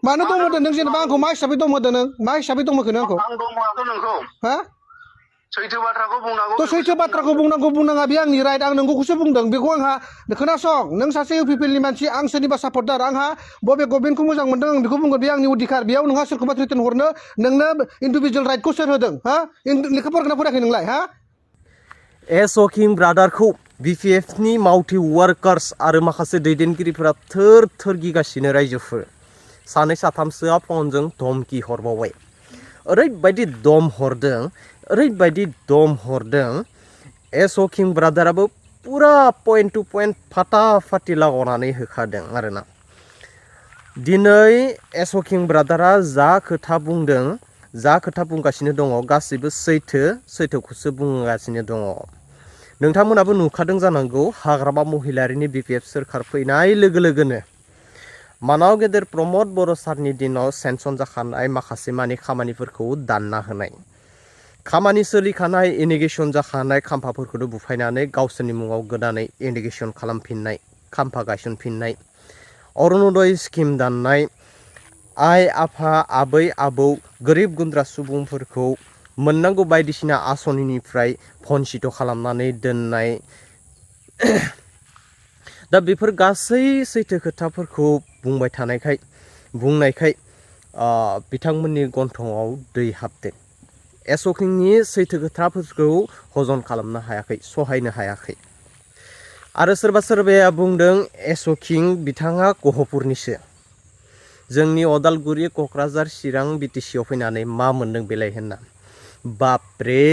मानो दंमोन नों जेनेबा आंखौ मा हिसाबै दंमोन नों मा हिसाबै दंमोन नोंखौ आं दंमाखै नोंखौ हा सैथो बाथ्राखौ बुंनांगौ तो सैथो बाथ्राखौ बुंनांगौ बुंनाङा बे आंनि राइट आं नोंगौखौसो बुंदों बेखौ आंहा खोनासं नों सासे इउपिपिएलनि मानसि आं सोरनिबा सापर्टार आंहा बबे गभर्नमेन्टखौ मोजां मोनदों आं बेखौ बुंगोन बे आंनि अधिकार बेयाव नोंहा सोरखौबा थ्रेटेन हरनो नोंनो इन्डिभिजुवेल राइटखौ सोर होदों हा लेखा फरायना फरायाखै नोंलाय हा एसकिं ब्रादारखौ बिपिएफनि मावथि वार्कार्स आरो माखासे दैदेनगिरिफोरा थोर थोर गिगासिनो रायजोफोर सानै साथामसोआ फनजों धमकी हरबावबाय ओरैबायदि दम हरदों एसकिं ब्रादाराबो पुरा पइन्ट टु पइन्ट फाटा फाटि लागायनानै होखादों आरोना दिनै एसकिं ब्रादारा जा खोथा बुंदों जा खोथा बुंगासिनो दङ गासैबो सैथोखौसो बुंगासिनो दङ नोंथांमोनाबो नुखादों जानांगौ हाग्रामा महिलारिनि बिपिएफ सोरखार फैनाय लोगो लोगोनो मानाव गेदेर प्रमद बर' सारनि दिनाव सेनसन जाखानाय माखासे मानि खामानिफोरखौ दानना होनाय खामानि सोलिखानाय इरिगेसन जाखानाय खाम्फाफोरखौ बुफायनानै गावसोरनि मुङाव गोदानै इरिगेसन खालामफिननाय खाम्फा गायसनफिननाय अरुणोदय स्किम दाननाय आइ आफा आबै आबौ गोरिब गुन्द्रा सुबुंफोरखौ मोननांगौ बायदिसिना आसनिनिफ्राय भनसित खालामनानै दोननाय दा बेफोर गासै सैथो खोथाफोरखौ बुंनायखाय बिथांमोननि गन्थङाव दै हाबदों एसकिंनि सैथो खोथाफोरखौ हजम खालामनो हायाखै सहायनो हायाखै आरो सोरबा सोरबाया बुंदों एसकिं बिथाङा गहपुरनिसो जोंनि अदालगुरि क'क्राझार चिरां बिटिसिआव फैनानै मा मोनदों बेलाय होनना बापरे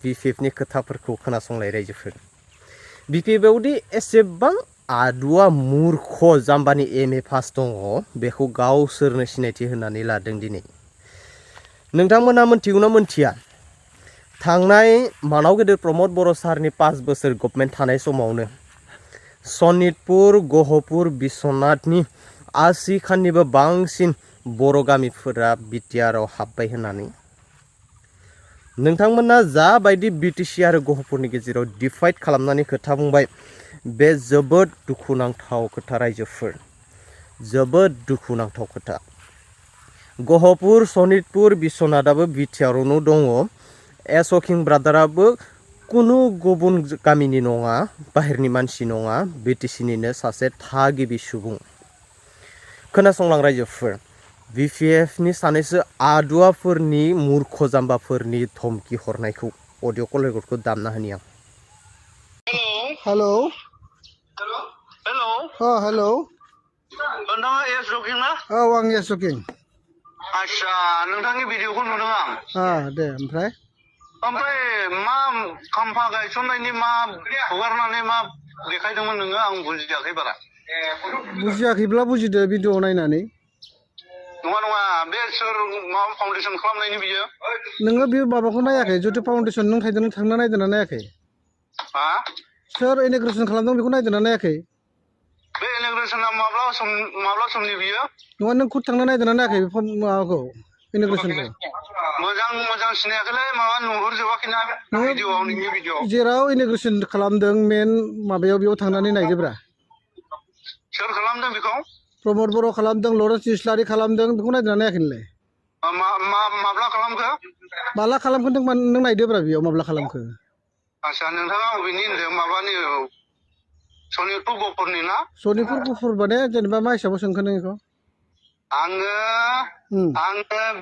बिपिएफनि खोथाफोरखौ खोनासंलाय रायजोफोर बिपिएफआवदि एसेबां आदुवा मूर्ख जाम्बानि एमए पास दङ बेखौ गावसोरनो सिनायथि होनानै लादों दिनै नोंथांमोना मोनथिगौना मोनथिया थांनाय मानाव गेदेर प्रमद बर' सारनि 5 बोसोर गभर्नमेन्ट थानाय समावनो सनितपुर गहपुर बिश्वनाथनि 80 खाननिबो बांसिन बर' गामिफोरा बिटिआरआव हाबबाय होननानै नोंथांमोना जाबायदि बिटिसि आरो गहपुरनि गेजेराव डिभाइड खालामनानै खोथा बुंबाय बे जोबोद दुखुनांथाव खोथा रायजोफोर जोबोद दुखुनांथाव खोथा गहपुर सनितपुर बिश्वनाथाबो बिटिआरआवनो दङ एसकिं ब्रादाराबो कुनु गुबुन गामिनि नङा बाहेरनि मानसि नङा बिटिसिनिनो सासे थागिबि सुबुं खोनासंलां रायजोफोर बिपिएफनि सानैसो आदुवाफोरनि मूर्ख जाम्बाफोरनि धमकी हरनायखौ अडिअ कल रेकर्डखौ दामना होनि आं हेलौ हेलौ नोंथाङा एसकिं ना औ आं एसकिं आच्छा नोंथांनि भिडिअखौ नुदों आं दे ओमफ्राय मा खाम्फा गायसननायनि मा हगारनानै मा देखायदोंमोन नोङो आं बुजियाखै बारा बुजियाखैब्ला बुजिदो भिडिअ नायनानै नङा बे सोर माबा फाउन्डेसन खालामनायनि बियो नोङो बे माबाखौ नायाखै जुटु फाउन्डेसन नों थांना नायदोंना नायाखै हा सोर इन'ग्रेसन खालामदों बेखौ नायदोंना नायाखै बे इन'ग्रेसना माब्ला समनि बियो नङा नों खुद थांना नायदोंना नायाखै माबाखौ इन'ग्रेसनखौ मोजां सिनायाखैलै माबा नुहुरजोबाखैना भिडिअआव नोंनि भिडिअ जेराव इन'ग्रेसन खालामदों मेन माबायाव बेयाव थांनानै नायदोब्रा सोर खालामदों बेखौ प्रमद बर' खालामदों लरेन्स इस्लारि खालामदों बेखौ नायदोंना नायाखै नोंलाय माब्ला खालामखो माला खालामखो नों नायदोब्रा बेयाव माब्ला खालामखो आच्छा नोंथाङा अबेनि होनदों माबानि सनितपुर गहपुरनि ना सनितपुर गहपुर माने जेनेबा मा हिसाबाव सोंखो नों बेखौ आङो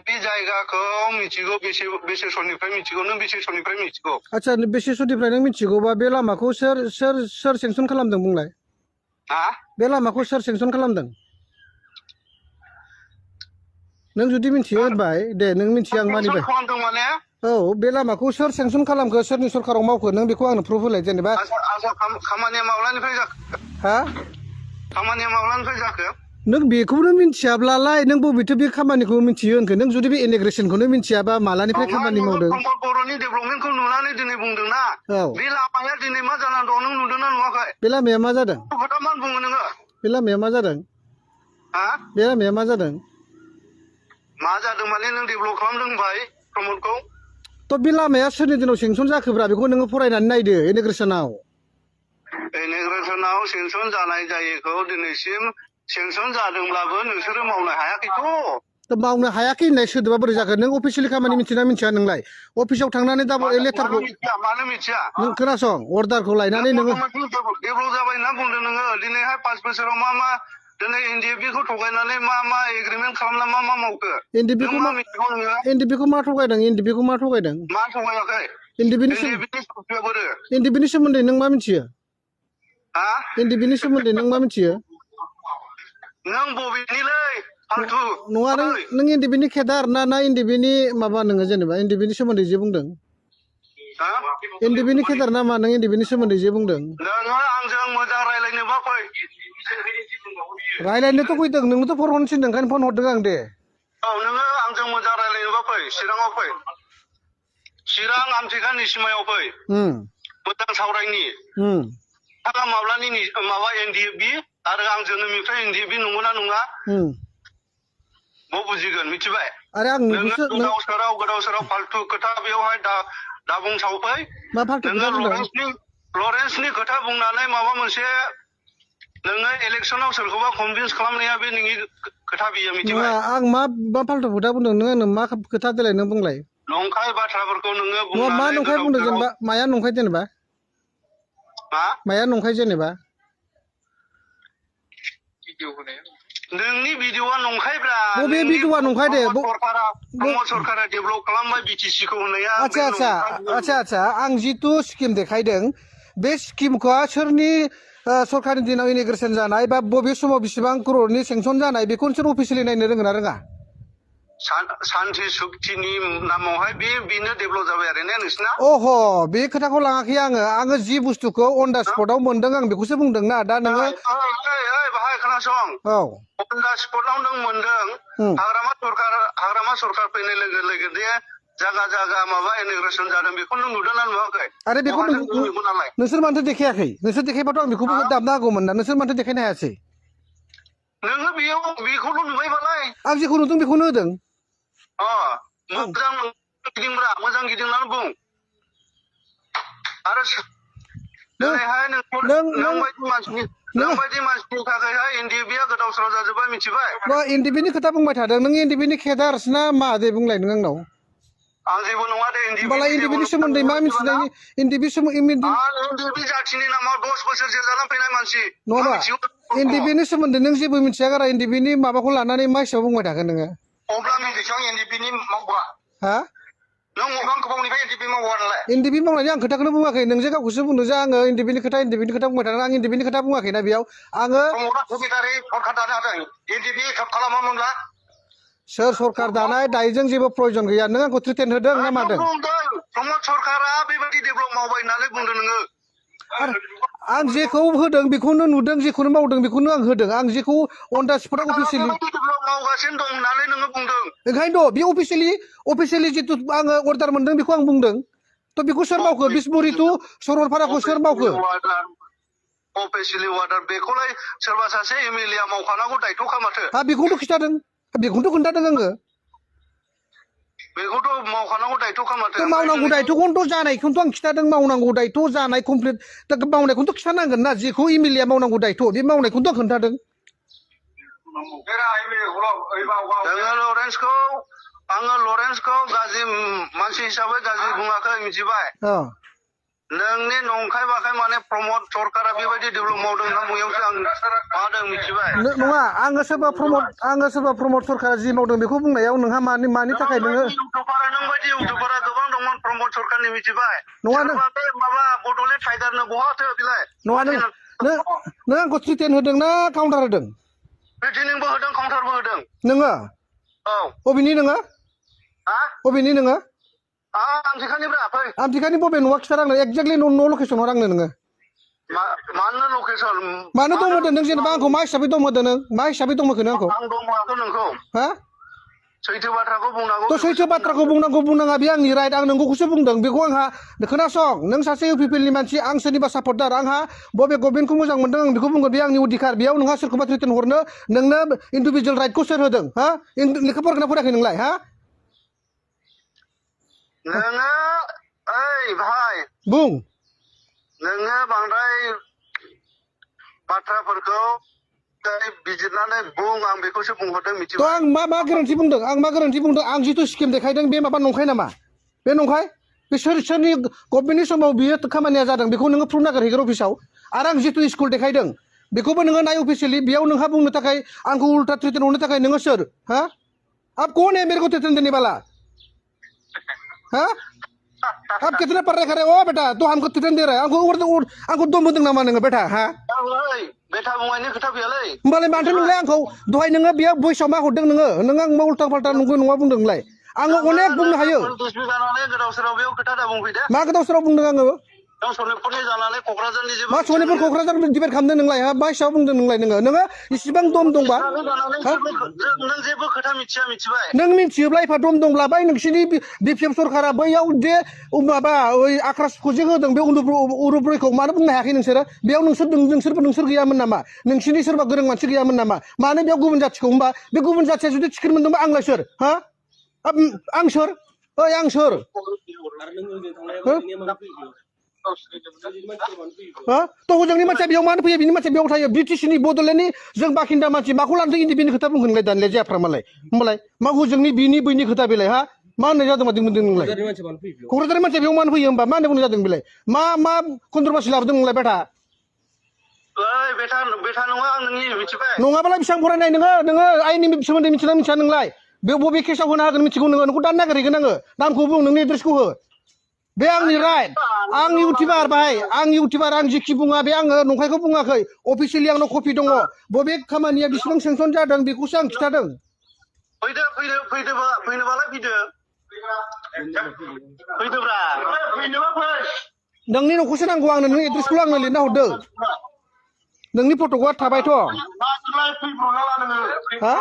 बे जायगाखौ मिथिगौ बेसे समनिफ्राय मिथिगौ नों बेसे समनिफ्राय मिथिगौ आच्छा बेसे समनिफ्राय नों मिथिगौबा बे लामाखौ सोर सेंसन खालामदों बुंलाय बे लामाखौ सोर सेंसन खालामदों नों जुदि मिथियो होनबाय दे नों मिथिया आं मानिबाय औ बे लामाखौ सोर सेंसन खालामखो सोरनि सरकाराव मावखो नों बेखौ आंनो प्रुफ होलाय जेनेबा खामानिया माब्लानिफ्राय जाखो खामानिया माब्लानिफ्राय जाखो नों बेखौनो मिथियाब्लालाय नों बबेथो बे खामानिखौ मिथियो होनखो नों जुदि बे इन'ग्रेसनखौनो मिथियाबा मालानिफ्राय खामानि मावदों बर'नि डेभेलपमेन्टखौ नुनानै दिनै बुंदोंना बे लामाया दिनै मा जानानै दं नों नुदोंना नुवाखै बे लामाया मा जादों खोथा मा बुङो नोङो बे लामाया मा जादों बे लामाया मा जादों माने नों डेभेलप खालामदों भाई प्रमदखौ तो बे लामाया सोरनि दिनाव सेंसन जाखोब्रा बेखौ नोङो फरायनानै नायदो इन'ग्रेसनाव सेंसन जानाय जायैखौ दिनैसिम सेंसन जादोंब्लाबो नोंसोरो मावनो हायाखैथ' दा मावनो हायाखै होननाय सोदोबा बोरै जागोन नों अफिसियेलि खामानि मिथिना मिथिया नोंलाय अफिसाव थांनानै दा लेटारखौ मानो मिथिया नों खोनासं अर्डारखौ लायनानै नोङो डेभेलप जाबाय होनना बुंदों नोङो दिनैहाय 5 बोसोराव मा दिनै एनडिएफबि खौ थगायनानै मा एग्रिमेन्ट खालामना मा मावखो एनडिएफबि मा मिथिगौ नोङो एनडिएफबि खौ मा थगायदों एनडिएफबि खौ मा थगायदों मा थगायाखै एनडिएफबि नि सोमोन्दै नों मा मिथियो हा एनडिएफबि नि सोमोन्दै नों मा मिथियो नों बबेनिलै फालतु नङा नों एनडिएफबि नि केदार ना एनडिएफबि नि माबा नोङो जेनेबा एनडिएफबि नि सोमोन्दै जे बुंदों एनडिएफबि नि केदार ना मा नों एनडिएफबि नि सोमोन्दै जे बुंदों नोङो आंजों मोजां रायलायनोबा फै रायलायनोथ' फैदों नोंनोथ' फन हरनो थिनदों ओंखायनो फन हरदों आं दे औ नोङो आंजों मोजां रायलायनोबा फै चिराङाव फै चिरां आमथेखानि सिमायाव फै मोजां सावरायनि नोंथाङा माब्लानि माबा एनडिएफबि आरो आं जोनोमनिफ्राय एनडिएफबि नंगौना नङा बुजिगोन मिथिबाय आरो आं नोङो गोदाव सोराव फालतु खोथा बेयावहाय दा बुंसावफै मा फालतु खोथा बुंदों लरेन्सनि खोथा बुंनानै माबा मोनसे नोङो इलेक्सनाव सोरखौबा कनभिन्स खालामनाया बे नोंनि खोथा बियो मिथिबाय आं मा फालतु खोथा बुंदों नों आंनो मा खोथा देलाय नों बुंलाय नंखाय बाथ्राफोरखौ नोङो बुंनानै मा नंखाय बुंदों जेनेबा माया नंखाय जेनेबा माया नंखाय जेनेबा नोंनि भिडिअआ नंखायब्रा बबे भिडिअआ नंखाय दे प्रमद सरकारा डेभेलप खालामबाय बिटिसि खौ होननाया आच्छा आं जितु स्किम देखायदों बे स्किमखौ सोरनि सरकारनि दिनाव इनिग्रेसन जानाय बा बबे समाव बेसेबां करोड़नि सेंसन जानाय बेखौ नोंसोर अफिसियेलि नायनो रोङो ना रोङा सान्ति सुक्तिनि नामावहाय बेनो डेभेलप जाबाय आरो ने नोंसिना अह बे खोथाखौ लाङाखै आङो जि बुस्थुखौ अन दा स्पटआव मोनदों आं बेखौसो बुंदों ना दा नोङो बाहाय खोनासं औ अन दा स्पटआव नों मोनदों हाग्रामा सरकार फैनाय लोगो लोगो दे जागा माबा इनिग्रेसन जादों बेखौ नों नुदों ना नुवाखै आरो बेखौ नोंसोर मानोथो देखायाखै नोंसोर देखायबाथ' आं बेखौबो दाबनो हागौमोन ना नोंसोर मानोथो देखायनो हायासै नोङो बेखौल' नुबायबालाय आं जेखौ नुदों बेखौनो होदों मोजां गिदिंनानै बुं आरो दिनैहाय नोंबायदि मानसिनि थाखायहाय एनडिएफबिआ गोदाव सोराव जाजोब्बाय मिथिबाय एनडिएफबि नि खोथा बुंबाय थादों नों एनडिएफबि नि केदार्स ना मा दे बुंलाय नों आंनाव आं जेबो नङा दे एनडिएफबि नि सोमोन्दै मा मिथिनायनि एनडिएफबि जाथिनि नामाव 10 बोसोर जेल जानानै फैनाय मानसि नङा एनडिएफबि नि सोमोन्दै नों जेबो मिथिया गारा एनडिएफबि नि माबाखौ लानानै मा हिसाबै बुंबाय थागोन नोङो अब्ला मिथिसां एनडिएफबि नि मावग्रा हा नों गोबां गोबावनिफ्राय एनडिएफबि मावग्रा नालाय एनडिएफबि मावनायनि आं खोथाखौनो बुङाखै नोंजे गावखौसो बुंदों जे आङो एनडिएफबि नि खोथा बुंबाय थादों आं एनडिएफबि नि खोथा बुङाखैना बेयाव आङो सेक्रेटारि सरकार दानो हादों एनडिएफबि खालामामोनब्ला सोर सरकार दानाय दायजों जेबो प्रयजन गैया नों आंखौ थ्रेटेन होदों ना मादों प्रमद सरकारा बेबायदि डेभेलप मावबाय होननानै बुंदों नोङो आं जेखौ होदों बेखौनो नुदों जेखौनो मावदों बेखौनो आं होदों आं जेखौ अन दा स्पटआव अफिसियेलि मावगासिनो दं होननानै नोङो बुंदों ओंखायनोथ' बे अफिसियेलि जितु आङो अर्डार मोनदों बेखौ आं बुंदों थ' बेखौ सोर मावखो बिसमुरि टु सरलपाराखौ सोर मावखो अफिसियेलि अर्डार बेखौलाय सोरबा सासे एमएलए मावखानांगौ दायथ'खा माथो बेखौथ' खिथादों बेखौथ' खोन्थादों आङो बेखौथ' मावखानांगौ दायथ'खा माथो मावनांगौ दायथ'खौनोथ' जानायखौनोथ' आं खिथादों मावनांगौ दायथ' जानाय कमप्लिट दा मावनायखौनोथ' खिथानांगोन ना जेखौ एमएलए मावनांगौ दायथ' बे मावनायखौनोथ' खोन्थादों आङो लरेन्सखौ गाज्रि मानसि हिसाबै गाज्रि बुङाखै मिथिबाय नोंनि नंखाय बाखाय माने प्रमद सरकारा बेबायदि डेभेलप मावदों होनना बुंनायावसो आं मादों मिथिबाय नङा आङो सोरबा प्रमद सरकारा जि मावदों बेखौ बुंनायाव नोंहा मानि थाखाय नोङो नोंबायदि इउटुबारा गोबां दंमोन प्रमद सरकारनि मिथिबाय नङा माबा बड'लेण्ड टाइगारनो बहाथो बिलाय नङा नों आंखौ थ्रेटेन होदों ना काउन्टार होदों थ्रेटेनिंबो होदों काउन्टारबो होदों नोङो औ अबेनि नोङो अबेनि नोङो आमथेखानिब्रा फै आमथेखानि बबे न'आ खिथा आंनो एक्जेक्टलि न' लकेसनाव आंनो नोङो मानो लकेसन मानो दम होदों नों जेनेबा आंखौ मा हिसाबै दम होदों नों मा हिसाबै दम होखो नों आंखौ आं दमहोआखै नोंखौ हा सैथो बाथ्राखौ बुंनांगौ थ' सैथो बाथ्राखौ बुंनांगौ बुंनाङा बे आंनि राइट आं नोंगौखौसो बुंदों बेखौ आंहा खोनासं नों सासे इउपिपिएलनि मानसि आं सोरनिबा सापर्टार आंहा बबे गभर्नमेन्टखौ मोजां मोनदों आं बेखौ बुंगोन बे आंनि अधिकार बेयाव नोंहा सोरखौबा थ्रेटेन हरनो नोंनो इन्डिभिजुवेल राइटखौ सोर होदों हा लेखा फरायना फरायाखै नोंलाय हा नोङो ओइ भाइ बुं नोङो बांद्राय बाथ्राफोरखौ बिजिरनानै बुं आं बेखौसो बुंहरदों तो मिथिबाय आं मा गोरोन्थि बुंदों आं जिथु स्किम देखायदों बे माबा नंखाय नामा बे नंखाय बे सोरनि गभर्नमेन्टनि समाव बियो खामानिया जादों बेखौ नोङो प्रुफ नागिरहैगोन अफिसाव आरो आं जिथु स्कुल देखायदों बेखौबो नोङो नाय अफिसियेलि बेयाव नोंहा बुंनो थाखाय आंखौ उल्टा ट्रिटमेन्ट हरनो थाखाय नोङो सोर हा अब कौन है मेरे को ट्रीटमेंट देने वाला हाँ अब कितने पढ़ रहे खरे ओ बेटा तो हमको ट्रीटमेंट दे रहा है आंखौ दम होदों नामा नोङो बेटा हा ओइ बेटा बुंनायनि खोथा गैयालै होमबालाय मानोथो नोंलाय आंखौ दहाय नोङो बेयाव भइसआव मा हरदों नोङो आं उल्टा फाल्टा नंगौ नङा बुंदों नोंलाय आङो अनेक बुंनो हायो जानानै गोदाव सोराव बेयाव खोथा दा बुंफैदो मा गोदाव सोराव बुंदों आङो नों सनितपुरनि जानानै क'क्राझारनि जेबो मा सनितपुर क'क्राझार डिबेट खालामदों नोंलाय हा मा हिसाबै बुंदों नोंलाय नोङो इसिबां दम दंबा नों जेबो खोथा मिथिया मिथिबाय नों मिथियोब्ला एफा दम दंब्ला बै नोंसिनि बिपिएफ सरकारा बैयाव जे माबा ओइ आक्रासखौ जे होदों बे उरुब्रयखौ मानो बुंनो हायाखै नोंसोरो बेयाव नोंसोर गैयामोन नामा नोंसिनि सोरबा गोरों मानसि गैयामोन नामा मानो बेयाव गुबुन जाथिखौ होमबा बे गुबुन जाथिया जुदि थिखिट मोनदोंबा आंलाय सोर हा आं सोर ओइ आं सोर तो हजोंनि मानसिया बेयाव मानो फैयो बिनि मानसिया बेयाव थायो ब्रिटिशनि बड'लेण्डनि जों बाखिन्दा मानसि माखौ लानोसै इन्डिपेन्डेन्ट खोथा बुंगोनलाय दानिलाय जाफ्रा मालाय होमबालाय मा हजोंनि बिनि बैनि खोथा बेलाय हा मा होननाय जादों मादों मोनदों नोंलाय क'क्राझारनि मानसिया बेयाव मानो फैयो होमबा मा होनना बुंनाय जादों बेलाय मा कन्ट्रभार्सि लाबोदों नोंलाय बेटा ओइ बेटा नङा आं नोंनि मिथिबाय नङाबालाय बेसेबां फरायनाय नोङो आइनि सोमोन्दै मिथिना मिथिया नोंलाय बे बबे केसाव होनो हागोन मिथिगौ नोंखौ दान नागिरहैगोन आङो नामखौ बुं नोंनि एड्रेसखौ हो बे आंनि राइट आं इउटिउबार बाहाय आं जिखि बुङा बे आङो नंखायखौ बुङाखै अफिसियेलि आंनाव कपि दङ बबे खामानिया बेसेबां सेंसन जादों बेखौसो आं खिथादों फैनोबालाय फैदोब्रा फैनोबा फै नोंनि न'खौसो नांगौ आंनो नोंनि एड्रेसखौ आंनो लिरना हरदों नोंनि फट'आ थाबायथ' हा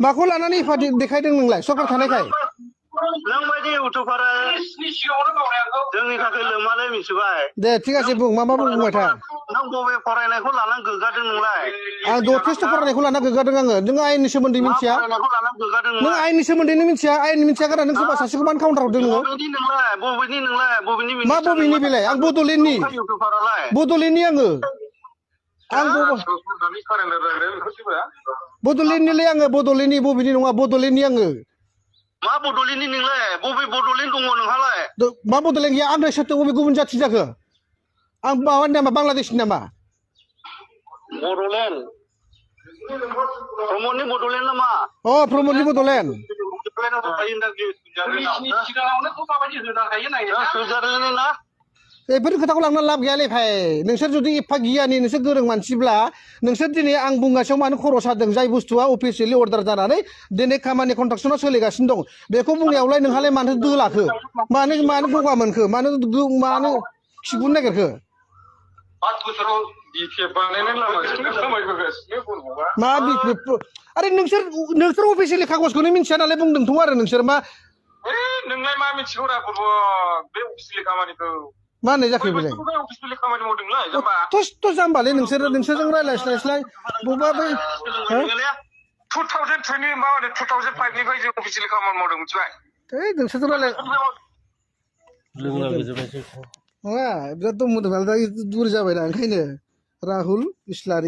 माखौ लानानै एफा देखायदों नोंलाय सरकार थानायखाय नों बायदि इउटुबारा जोंनि थाखाय लोमालै मिथिबाय दे ठीक আছে बुं मा बुंबाय था नों बबे फरायनायखौ लानानै गोग्गादों नोंलाय आं जथेस्थ' फरायनायखौ लाना गोग्गादों आङो नों आयेननि सोमोन्दै मिथिया नों आयेननि सोमोन्दैनो मिथिया आयेननि मिथिया गारा नों सोरबा सासेखौ मानो काउन्टार हरदों नोङो मा बबेनि बेलाय आं बड'लेण्डनि आङो बड'लेण्डनिलाय आङो बड'लेण्डनि बबेनि नङा बड'लेण्डनि आङो मा बड'लेण्डनि नोंलाय बबे बड'लेण्ड दङ नोंहालाय मा बड'लेण्ड गैया आंनो सोरथो बबे गुबुन जाथि जाखो आं माबानि नामा बांलादेशनि नामा बड'लेण्ड प्रमदनि बड'लेण्ड नामा अ प्रमदनि बड'लेण्ड बेफोर खोथाखौ लांना लाब गैयालै भाइ नोंसोर जुदि एफा गियानि नोंसोर गोरों मानसिब्ला नोंसोर दिनै आं बुंगासिनो मानो खर' सादों जाय बुस्थुआ अफिसियेलि अर्डार जानानै दिनै खामानि कन्ट्राक्सनाव सोलिगासिनो दं बेखौ बुंनायावलाय नोंहालाय मानो दोलाखो मानो गगा मोनखो मानो खिगुनो नागिरखो मा आरे नोंसोर अफिसियेलि कागजखौनो मिथिया नालाय बुंदोंथ' आरो नोंसोर मा नोंलाय मा मिथिगौ रा बे अफिसियेलि खामानिखौ मा होननाय जाखो बेलाय थ' जाम्बालै नोंसोरजों रायज्लायस्लाय बबेबा बै 2005निफ्राय जों अफिसियेलि खामानि मावदों मिथिबाय नोंसोरजों रायज्लाय नङा बिराद दम मोदोम बुरि जाबायना ओंखायनो राहुल इस्लारि